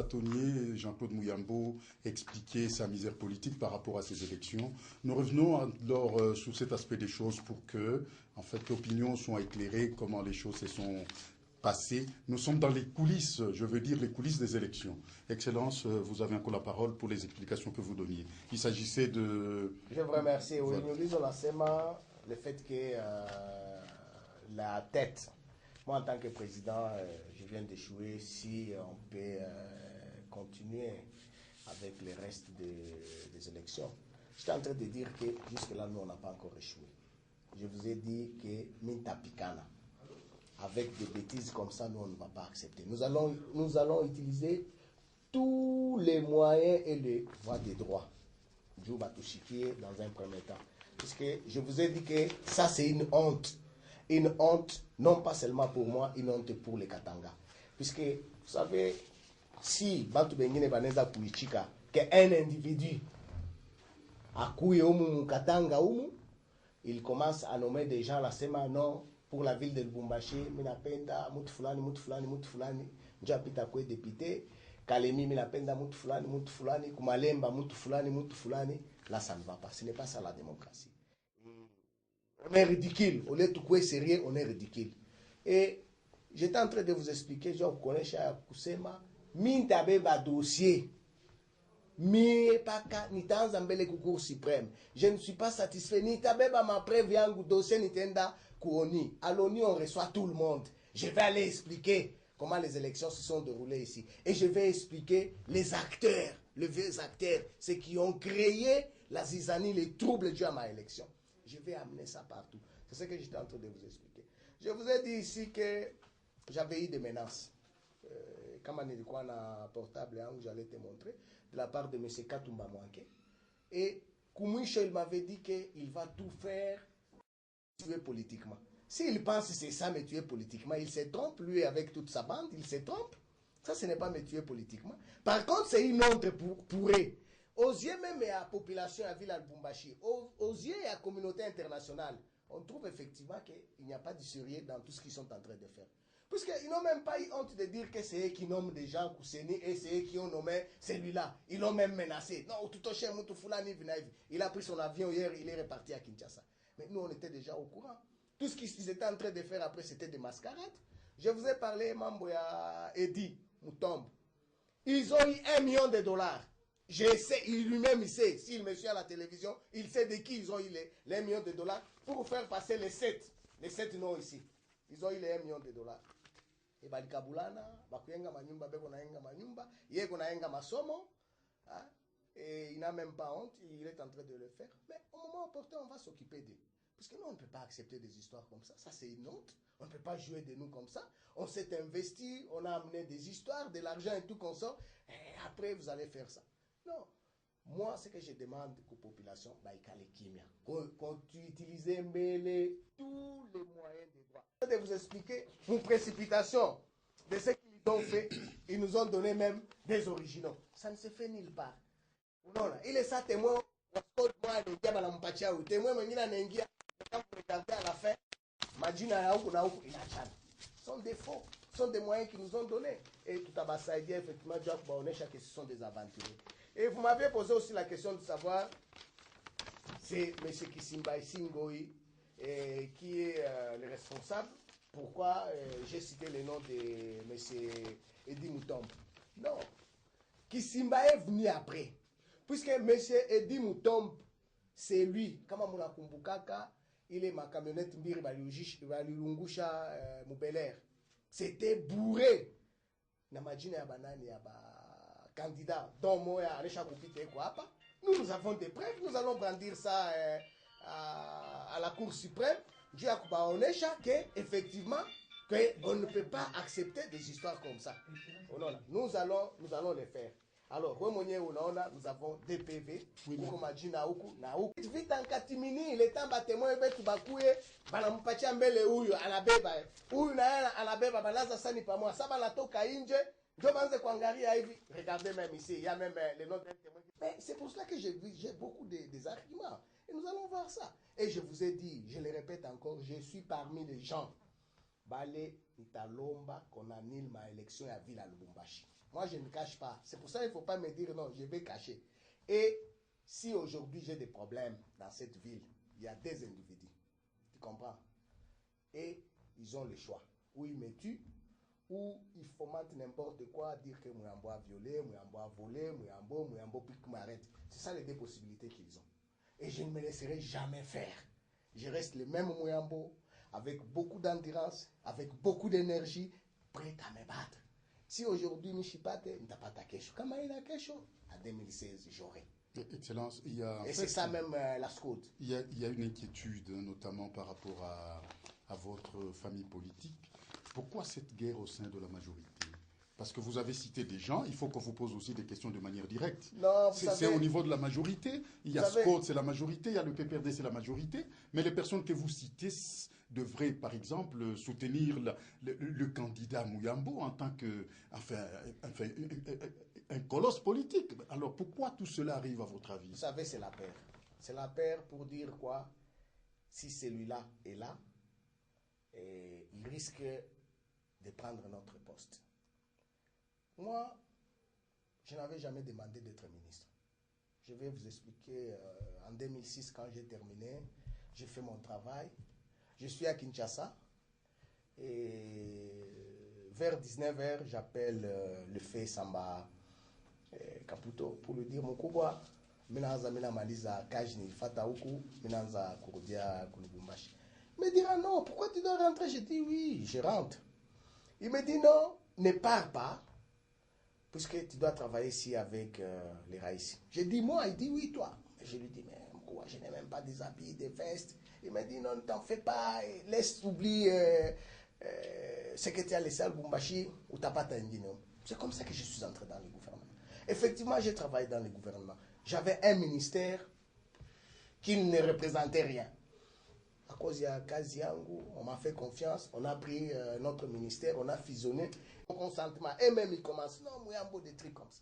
bâtonnier, Jean-Claude Mouyambo, expliquait sa misère politique par rapport à ces élections. Nous revenons alors sur cet aspect des choses pour que, en fait, l'opinion soit éclairée, comment les choses se sont passées. Nous sommes dans les coulisses, je veux dire les coulisses des élections. Excellence, vous avez encore la parole pour les explications que vous donniez. Il s'agissait de... Je vous remercie. Oui, nous disons la SEMA, le fait que la tête, moi en tant que président, je viens d'échouer. Si on peut continuer avec le reste des élections. J'étais en train de dire que jusque-là, nous, on n'a pas encore échoué. Je vous ai dit que Minta Picana, avec des bêtises comme ça, nous, on ne va pas accepter. Nous allons utiliser tous les moyens et les voies de droit. Dieu va tout chiquer dans un premier temps. Puisque je vous ai dit que ça, c'est une honte. Une honte, non pas seulement pour moi, une honte pour les Katanga. Puisque, vous savez, si Bantu Bengine Baneza Kuichika, qu'un individu a couillé au Katanga, il commence à nommer des gens la SEMA, non, pour la ville de Lubumbashi, Minapenda, Moutfulani, Moutfulani, Moutfulani, Njapita Kwe député, Kalemi, Minapenda, Moutfulani, Kumalemba, Moutfulani, là ça ne va pas, ce n'est pas ça la démocratie. On est ridicule, au lieu de tout sérieux, on est ridicule. Et j'étais en train de vous expliquer, je connais Chaya Kusema, Mintabeba dossier. Je ne suis pas satisfait. Ni tabeba ma preuve yangu dossier nitenda kuoni. À l'ONU, on reçoit tout le monde. Je vais aller expliquer comment les élections se sont déroulées ici. Et je vais expliquer les acteurs, les vieux acteurs, ceux qui ont créé la zizanie, les troubles dus à ma élection. Je vais amener ça partout. C'est ce que j'étais en train de vous expliquer. Je vous ai dit ici que j'avais eu des menaces. Comme on est quoi un portable, hein, j'allais te montrer, de la part de M. Katumba Mwanke. Et Koumouiche, il m'avait dit qu'il va tout faire tuer politiquement. S'il pense que c'est ça, me tuer politiquement, il se trompe, lui, avec toute sa bande, il se trompe. Ça, ce n'est pas me tuer politiquement. Par contre, c'est une honte pour eux. Aux yeux même de la population à Ville al-Bumbashi, aux yeux de la communauté internationale, on trouve effectivement qu'il n'y a pas de sérieux dans tout ce qu'ils sont en train de faire. Puisqu'ils n'ont même pas eu honte de dire que c'est eux qui nomment des gens Kousseni et c'est eux qui ont nommé celui-là. Ils l'ont même menacé. Non, Toutoché Moutoufulani Vinaïv. Il a pris son avion hier, il est reparti à Kinshasa. Mais nous, on était déjà au courant. Tout ce qu'ils étaient en train de faire après, c'était des mascarades. Je vous ai parlé, Mamboya Edi Moutombe. Ils ont eu $1 million. Je sais, lui-même, il sait. S'il me suit à la télévision, il sait de qui ils ont eu les $1 million pour faire passer les 7. Les 7 noms ici. Ils ont eu les $1 million. Et balikabulana bakuyenga manyumba beko naenga manyumba yeko naenga masomo hein? Et il n'a même pas honte, il est en train de le faire, mais au moment opportun on va s'occuper d'eux, parce que nous on ne peut pas accepter des histoires comme ça c'est une honte, on ne peut pas jouer de nous comme ça, on s'est investi, on a amené des histoires, de l'argent et tout qu'on sort, et après vous allez faire ça. Non, moi ce que je demande aux populations, quand tu utilises tous les moyens de droit. De vous expliquer une précipitation de ce qu'ils ont fait, ils nous ont donné même des originaux. Ça ne se fait nulle part. Non, il est ça témoin. Témoin, quand vous regardez à la fin, sont des faux, sont des moyens qu'ils nous ont donnés. Et tout à bas, ça a dit effectivement, que ce sont des aventuriers. Et vous m'avez posé aussi la question de savoir, c'est M. Kisimba Singoi qui est le responsable. Pourquoi j'ai cité le nom de M. Edi Moutombe? Non. Kisimba est venu après. Puisque M. Edi Moutombe, c'est lui. Kama muna kumbukaka, il est ma camionnette Mbiri Balilungusha Moubelair. C'était bourré. Namajine ya banani ya ba candidat. Donc moi, Alecha Koupite Kouapa. Nous avons des preuves. Nous allons brandir ça à la Cour suprême. Dieu a onesha que effectivement qu'on ne peut pas accepter des histoires comme ça. Nous allons les faire. Alors, nous avons des PV. Vite en katimini, le temps témoin betu bakouye, banampatia mbele huyu anabeba. Huyu na anabeba banaza sani pa moi. Ça banatoka inje, ndio banze kuangalia hivi. Regardez même ici, il y a même les noms d'un témoin. Mais c'est pour cela que j'ai beaucoup des arguments. Et nous allons voir ça. Et je vous ai dit, je le répète encore, je suis parmi les gens. Balé, Nitalomba qu'on annule ma élection à Ville à Lubumbashi. Moi, je ne cache pas. C'est pour ça qu'il ne faut pas me dire non, je vais cacher. Et si aujourd'hui j'ai des problèmes dans cette ville, il y a des individus. Tu comprends? Et ils ont le choix. Ou ils me tuent, ou ils fomentent n'importe quoi, dire que Mouyambo a violé, Mouyambo a volé, Mouyambo puis qu'il m'arrête. C'est ça les deux possibilités qu'ils ont. Et je ne me laisserai jamais faire. Je reste le même Mouyambo, avec beaucoup d'endurance, avec beaucoup d'énergie, prêt à me battre. Si aujourd'hui, Nishipate, n'a pas ta question, comme il a question, en 2016, j'aurai. Excellence, il y a, et c'est ça même la SCOT. Il y a une inquiétude, notamment par rapport à votre famille politique. Pourquoi cette guerre au sein de la majorité? Parce que vous avez cité des gens, il faut qu'on vous pose aussi des questions de manière directe. C'est au niveau de la majorité. Il y a SCOT, c'est la majorité, il y a le PPRD, c'est la majorité. Mais les personnes que vous citez devraient, par exemple, soutenir le candidat Mouyambo en tant que, un colosse politique. Alors pourquoi tout cela arrive à votre avis? Vous savez, c'est la paire. C'est la paire pour dire quoi? Si celui-là est là, il risque de prendre notre poste. Moi, je n'avais jamais demandé d'être ministre. Je vais vous expliquer, en 2006, quand j'ai terminé, j'ai fait mon travail. Je suis à Kinshasa. Et vers 19h, j'appelle le fait Samba Kaputo pour lui dire mon Kubwa, Minanza Mina Maliza Kajni Fatauku, Minanza Kurudia Kunubumbashi. Il me dira non, pourquoi tu dois rentrer? Je dis oui, je rentre. Il me dit non, ne pars pas, puisque tu dois travailler ici avec les Raïs. J'ai dit moi, il dit oui, toi. Je lui dis, mais quoi, je n'ai même pas des habits, des vestes. Il m'a dit non, ne t'en fais pas, laisse oublier ce que tu as laissé à Lubumbashi ou tu n'as pas t'indigné. C'est comme ça que je suis entré dans le gouvernement. Effectivement, j'ai travaillé dans le gouvernement. J'avais un ministère qui ne représentait rien. À cause de Kaziangu, on m'a fait confiance, on a pris notre ministère, on a fusionné, au consentement. Et même ils commencent, non, Mouyambo, des trucs comme ça.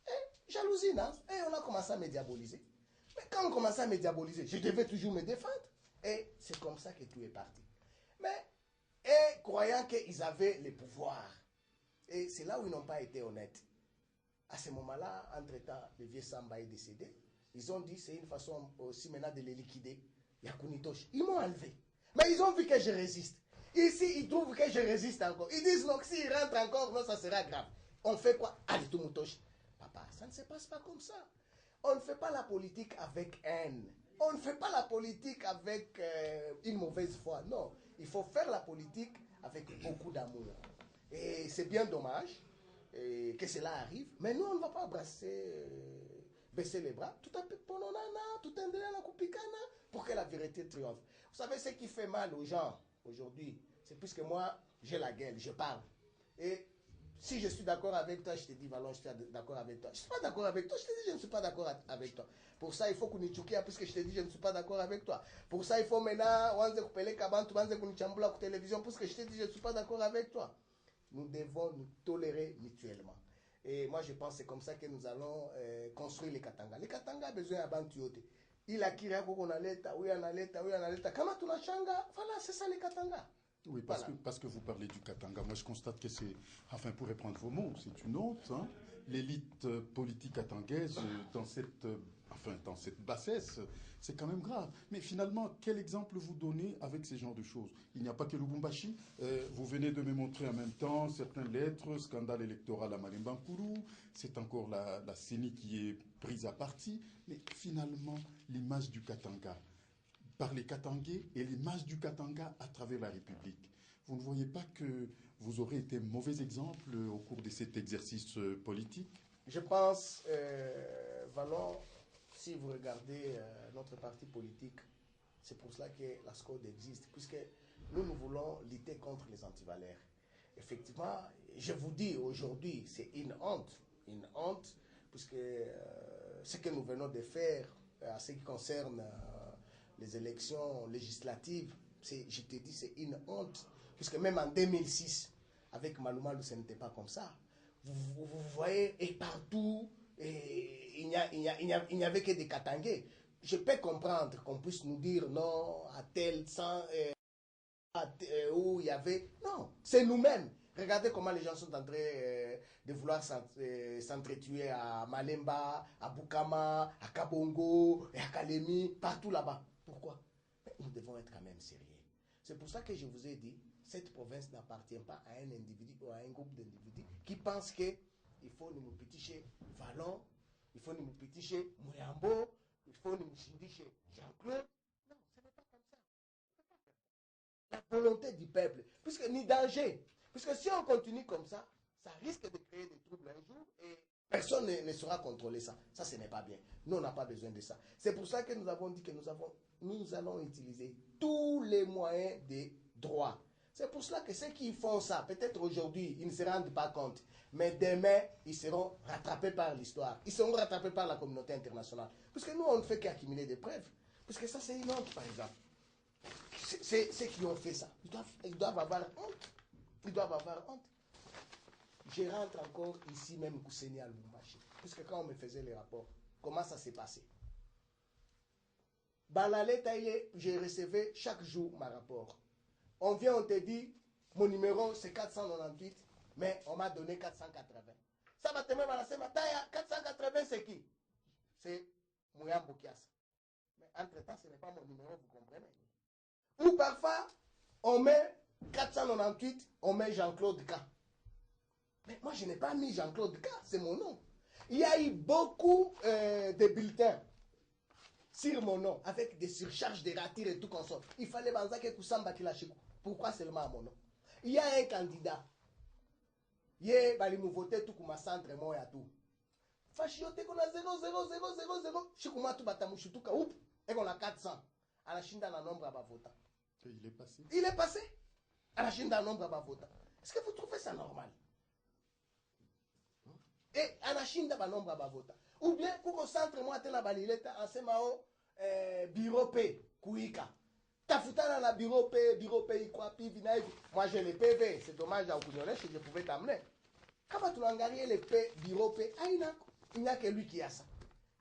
Et jalousie, non? Et on a commencé à me diaboliser. Mais quand on commençait à me diaboliser, je devais toujours me défendre. Et c'est comme ça que tout est parti. Mais, et croyant qu'ils avaient les pouvoirs. Et c'est là où ils n'ont pas été honnêtes. À ce moment-là, entre-temps, le vieux Samba est décédé. Ils ont dit c'est une façon aussi maintenant de les liquider. Yakunitosh. Ils m'ont enlevé. Mais ils ont vu que je résiste. Ici, ils trouvent que je résiste encore. Ils disent non, s'ils rentrent encore, non, ça sera grave. On fait quoi? Allez, tout moutoche. Papa, ça ne se passe pas comme ça. On ne fait pas la politique avec haine. On ne fait pas la politique avec une mauvaise foi. Non, il faut faire la politique avec beaucoup d'amour. Et c'est bien dommage que cela arrive. Mais nous, on ne va pas baisser les bras. Tout à fait, pour que la vérité triomphe. Vous savez, ce qui fait mal aux gens aujourd'hui, c'est puisque moi, j'ai la gueule, je parle. Et si je suis d'accord avec toi, je te dis, Valon, je suis d'accord avec toi. Je ne suis pas d'accord avec toi, je te dis, je ne suis pas d'accord avec toi. Pour ça, il faut qu'on y tchoukie, puisque je te dis, je ne suis pas d'accord avec toi. Pour ça, il faut maintenant, on se couper kabantu, on se couper la télévision, puisque je te dis, je ne suis pas d'accord avec toi. Nous devons nous tolérer mutuellement. Et moi, je pense que c'est comme ça que nous allons construire les Katanga. Les Katanga ont besoin d'un tuyauté. Il a kiré qu'on a l'état, oui, on a l'état, oui, on a l'état. Comment tu l'as changa? Voilà, c'est ça les Katanga. Oui, parce que vous parlez du Katanga. Moi, je constate que c'est, enfin, pour reprendre vos mots, c'est une honte. Hein, l'élite politique katangaise dans cette bassesse, c'est quand même grave. Mais finalement, quel exemple vous donnez avec ces genres de choses? Il n'y a pas que Lubumbashi. Vous venez de me montrer en même temps certaines lettres, scandale électoral à Malimbankourou. C'est encore la CENI qui est prise à partie. Mais finalement, l'image du Katanga, par les Katangais et l'image du Katanga à travers la République. Vous ne voyez pas que vous aurez été mauvais exemple au cours de cet exercice politique? Je pense, Valon, si vous regardez notre parti politique, c'est pour cela que la SCOD existe, puisque nous voulons lutter contre les antivalaires. Effectivement, je vous dis aujourd'hui, c'est une honte, puisque ce que nous venons de faire à ce qui concerne les élections législatives, je te dis, c'est une honte. Puisque même en 2006, avec Malumalu, ce n'était pas comme ça. Vous voyez, et partout, il n'y avait que des Katangais. Je peux comprendre qu'on puisse nous dire non à tel sans... où il y avait... Non, c'est nous-mêmes. Regardez comment les gens sont en train de vouloir s'entretuer à Malemba, à Bukama, à Kabongo, et à Kalemi, partout là-bas. Pourquoi? Mais nous devons être quand même sérieux. C'est pour ça que je vous ai dit, cette province n'appartient pas à un individu ou à un groupe d'individus qui pensent que il faut nous péticher Vallon, il faut nous péticher Mouyambo, il faut nous péticher Jean-Claude. Non, ce n'est pas comme ça. La volonté du peuple, puisque ni danger. Puisque si on continue comme ça risque de créer des troubles un jour et personne ne saura contrôler ça. Ça, ce n'est pas bien. Nous, on n'a pas besoin de ça. C'est pour ça que nous avons dit que nous allons utiliser tous les moyens des droits. C'est pour cela que ceux qui font ça, peut-être aujourd'hui, ils ne se rendent pas compte. Mais demain, ils seront rattrapés par l'histoire. Ils seront rattrapés par la communauté internationale. Puisque nous, on ne fait qu'accumuler des preuves. Puisque ça, c'est une honte, par exemple. C'est ceux qui ont fait ça. Ils doivent avoir honte. Ils doivent avoir honte. Je rentre encore ici même Kousséni à Lubumbashi. Puisque quand on me faisait les rapports, comment ça s'est passé? Banale Taïlé, j'ai recevais chaque jour ma rapport. On vient, on te dit, mon numéro c'est 498, mais on m'a donné 480. Ça va te mettre à la semaine. 480 c'est qui? C'est Mouyambo Kias. Mais entre-temps, ce n'est pas mon numéro, vous comprenez? Ou parfois, on met 498, on met Jean-Claude K. Mais moi, je n'ai pas mis Jean-Claude K, c'est mon nom. Il y a eu beaucoup de bulletins sur mon nom, avec des surcharges, des ratires et tout comme ça. Il fallait que Koussamba qui lâche. Pourquoi seulement à mon nom? Il y a un candidat. Il y a voté tout comme centre, moi et tout. Fachiote qu'on a 0, 0, 0, 0, 0. Chikouma tout batamushu tout kaoup. Et qu'on a 400. À la Chine, dans le nombre à voter. Il est passé. Il est passé. À la Chine, dans le nombre à voter. Est-ce que vous trouvez ça normal? Et à la Chine, dans le nombre à voter. Ou bien, pour qu'on centre, moi, à la balilette, en semao, bureau P, Kouika. Tafuta dans le bureau P, quoi, pi, vinaï. Moi, j'ai les PV. C'est dommage, à Okouniolé, je pouvais t'amener. Quand tu l'engagé les P, bureau P, il n'y a que lui qui a ça.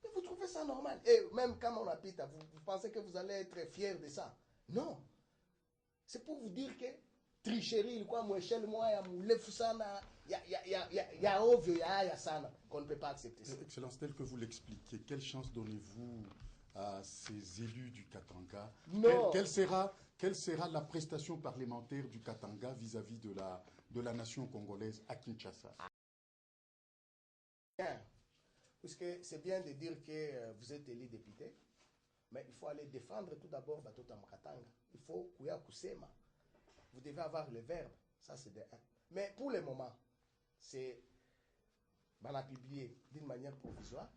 Et vous trouvez ça normal? Et même quand on habite, vous pensez que vous allez être fier de ça? Non. C'est pour vous dire que tricherie, quoi, moi, échelle, moi, il y a ovio, il y a ça, qu'on ne peut pas accepter ça. Excellence, tel que vous l'expliquez, quelle chance donnez-vous à ces élus du Katanga? Non. Quelle sera la prestation parlementaire du Katanga vis-à-vis de la nation congolaise à Kinshasa? Bien. Puisque c'est bien de dire que vous êtes élu député, mais il faut aller défendre tout d'abord Batota Mkatanga. Il faut Kouya Kusema. Vous devez avoir le verbe. Ça, c'est de 1. Mais pour le moment, c'est. On a publié d'une manière provisoire.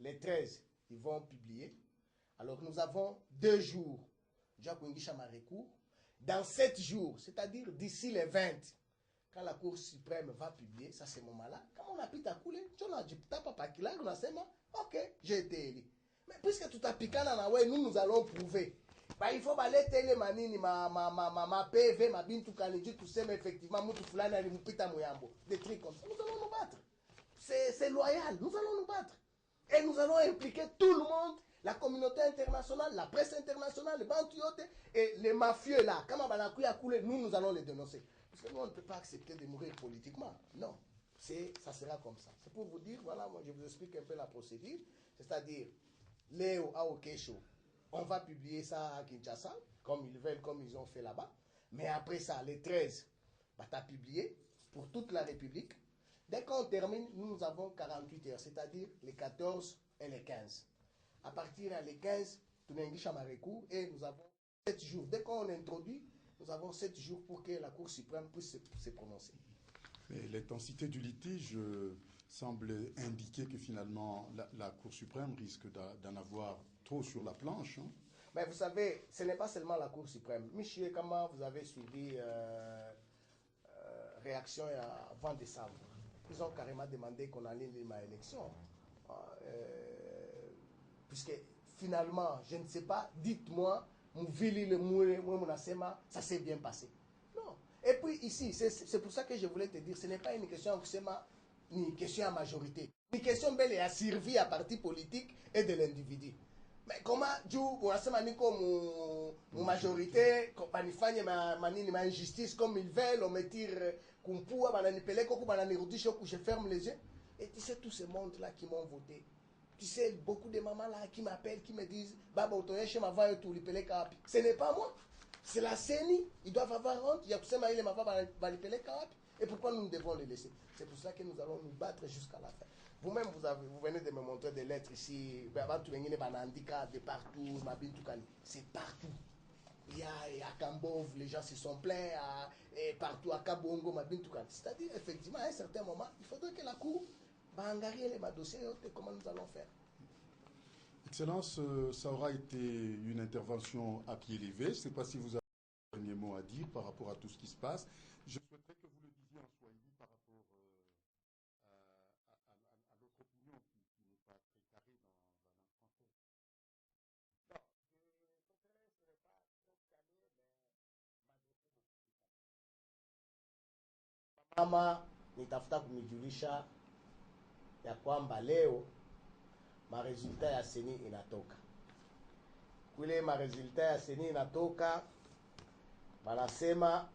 Les 13, ils vont publier. Alors, nous avons 2 jours. Dans 7 jours, c'est-à-dire d'ici les 20, quand la Cour suprême va publier, ça c'est mon moment-là, quand on a pu t'accouler, ok, j'ai été élu. Mais puisque tout a piqué nous allons prouver. Bah, il faut aller télé manini, ma PV, ma bintu kaniji, tout ça, mais effectivement, moutou fulani ali mupita mouyambo. Des trucs comme ça. Nous allons nous battre. C'est loyal, nous allons nous battre. Et nous allons impliquer tout le monde, la communauté internationale, la presse internationale, les bantiotes et les mafieux là. Quand on a coulé, nous allons les dénoncer. Parce que nous, on ne peut pas accepter de mourir politiquement. Non, ça sera comme ça. C'est pour vous dire, voilà, moi je vous explique un peu la procédure. C'est-à-dire, Léo Aokesho, on va publier ça à Kinshasa, comme ils veulent, comme ils ont fait là-bas. Mais après ça, les 13, bah, tu as publié pour toute la République. Dès qu'on termine, nous avons 48 heures, c'est-à-dire les 14 et les 15. À partir des 15, tu n'enguiches à ma recours et nous avons 7 jours. Dès qu'on introduit, nous avons 7 jours pour que la Cour suprême puisse se prononcer. L'intensité du litige semble indiquer que finalement la Cour suprême risque d'en avoir trop sur la planche. Hein. Mais vous savez, ce n'est pas seulement la Cour suprême. Michel, comment vous avez suivi réaction avant décembre? Ils ont carrément demandé qu'on annule ma élection. Puisque finalement, je ne sais pas, dites-moi, ça s'est bien passé. Non. Et puis ici, c'est pour ça que je voulais te dire, ce n'est pas une question ni une question à majorité. Une question belle et à survie à parti politique et de l'individu. Mais comment juu unasema niko mu majorité banifanye manini ma injustice comme ils veulent, on me tire kumpua bananipeleka huko bananirudisha huko, je ferme les yeux. Et tu sais tout ce monde là qui m'ont voté. Tu sais beaucoup de mamans là qui m'appellent, qui me disent baba utoyeshe mavayo tu ulipeleka wapi. Ce n'est pas moi. C'est la CENI, ils doivent avoir honte. Il y a kusema ile mavayo balipeleka wapi. Et pourquoi nous devons les laisser? C'est pour ça que nous allons nous battre jusqu'à la fin. Vous-même, vous venez de me montrer des lettres ici. De partout. C'est partout. Il y a à Kambov, les gens se sont plaints. Et partout à Kabongo, c'est-à-dire, effectivement, à un certain moment, il faudrait que la Cour bangarie les dossiers. Comment nous allons faire? Excellence, ça aura été une intervention à pied levé. Je ne sais pas si vous avez un dernier mot à dire par rapport à tout ce qui se passe. Je souhaiterais que vous le disiez en Swahili par rapport à l'autre opinion qui n'est pas très carrée dans la langue française. Mama nitafuta kumijulisha ya kwamba leo maresulta ya seni inatoka. Kule maresulta ya seni inatoka, banasema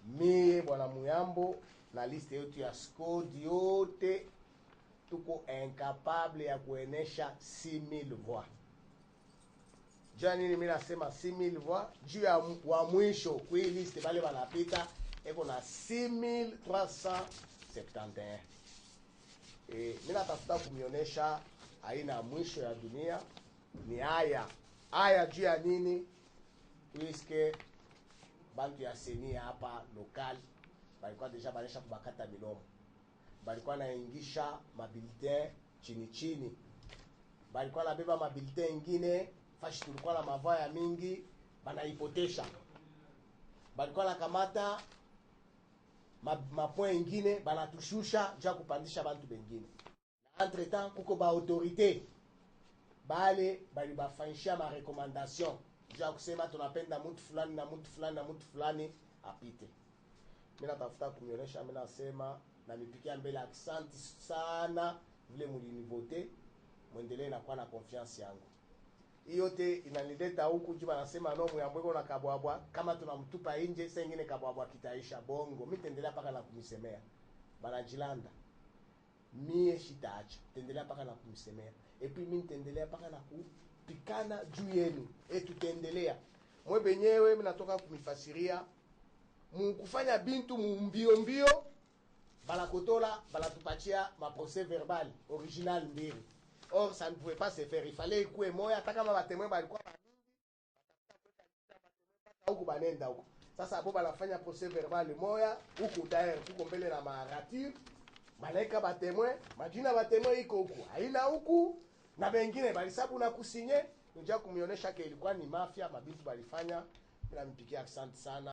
mie bwana Muyambo na liste yetu ya SCOD yote tuko incapable ya kuenesha 6000 voix. Jua nini mimi nasema 6000 voix? Juu ya wa mwisho kwa hii liste bale banapita eko na 6371. Mimi natafuta kumionesha aina mwisho ya dunia ni haya juu ya nini? Puisque bantu ya seni hapa local balikuwa deja banesha kubakata milomo, balikuwa naingisha mabilitin chini chini, balikuwa nabeba mabilitin ingine fashi tulikuwa na mavaa ya mingi banaipotesha, balikuwa nakamata mapoint ingine banatushusha ja kupandisha bantu bengine. Na entre temps kuko ba autorité bale bali bafanyisha ma recommandation ja kusema tunapenda mtu fulani na mtu fulani na mtu fulani apite. Mimi natafuta kumionesha, mimi nasema na nipikia mbele asante sana vile mlinivote, muendelee na kuwa na confiance yangu. Hiyo yote inanileta huku juu anasema no Muyambo na kabwabwa kama tunamtupa nje sasa nyingine kabwabwa kitaisha bongo. Mimi tendelea paka na kumisemea. Banajilanda. Mie shitaacha. Tendelea paka na kumisemea. Et puis mimi tendelea paka na kupikana juu yenu. Tutendelea. Mwe benyewe mimi natoka kumifasiria mkufanya bintu mbio mbio balakotola balatupatia ma procès verbal original mbili. Or ça ne pouvait pas se faire, il fallait ikuwe moya hata kama batemwe balikuwa mingi huko banenda huko. Sasa hapo banafanya procès verbal moya huko tayari huko mbele na marature malaika batemwe majina batemwe iko huko haina huku na bengine balisabu na kusinye nja kumionesha ke ilikuwa ni mafia mabintu balifanya. Bila mpikia asante sana.